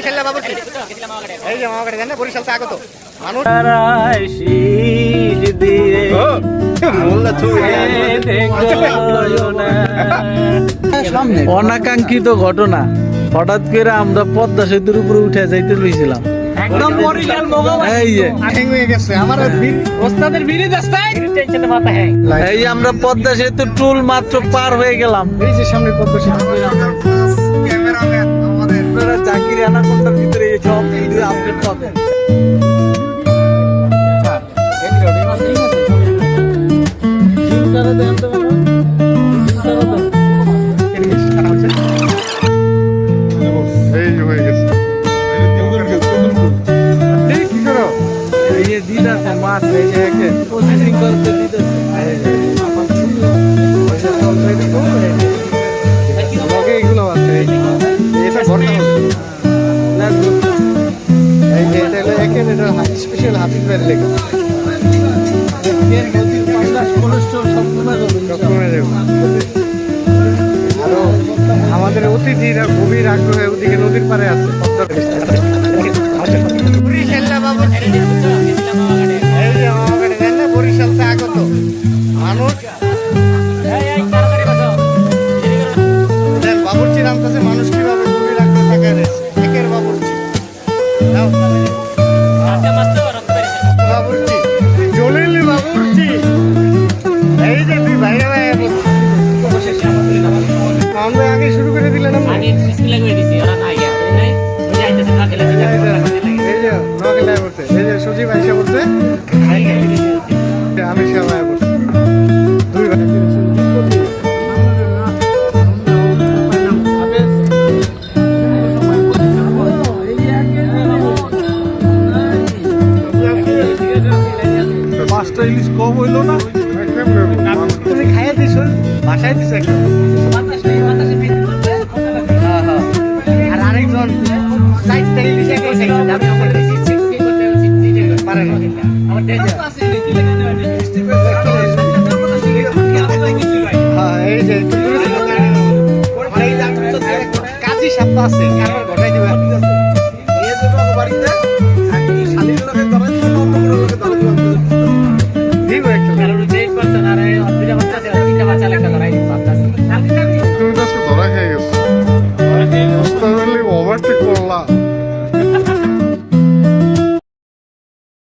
বরিশাল্লা বাবুর্চি এই যে মামাঘাটে জানেন বরিশাল তো আগত মানুষ অনাকাঙ্ক্ষিত ঘটনা, হঠাৎ করে আমরা পদ্মা সেতুর উপরে উঠে যাইতে লইছিলাম। একদম বরিশাল এই যে হ্যাং হয়ে গেছে আমার ওস্তাদের বিড়ি রাস্তায় টেনশনে মাথা হ্যাং। এই যে আমরা পদ্মা সেতু টুল মাত্র পার হয়ে গেলাম। এই যে সামনে পদ্মা সেতু ক্যামেরাম্যান আমাদের আপনারা জাকির অ্যানাকোন্ডার ভিতরে এই সব ভিডিও আপডেট পাবেন। মাছ প্রসেসিং করতে দিতেছে এগুলো আছে এটা ভর্তা এই যে এটা হলো একেবারে স্পেশাল হাফিজ ভাইয়ের লেখা আরো আমাদের অতিথিরা গভীর আগ্রহে ওদিকে নদীর পাড়ে আছে বরিশাল থেকে আগত মানুষ বাবুর্চি নামতেছে মানুষ কিভাবে গভীর আগ্রহে থাকায় রয়েছে একের বাবুর্চি বাবুর্চি জলিল বাবুর্চি এই যে তুই ভাইয়া ভাইয়া আমরা আগে শুরু করে দিলেন সচিব আইসা করছে আমি সেবায় করছি দুই ভাই পাঁচটা ইলিশ কম হইলো না? তুমি খাইয়ে দিস বাসায় দিস একটা আর আরেকজন চারটা ইলিশ পারে না এই যে কাজী সাপ্তাহ আছে ঘটাই দিবে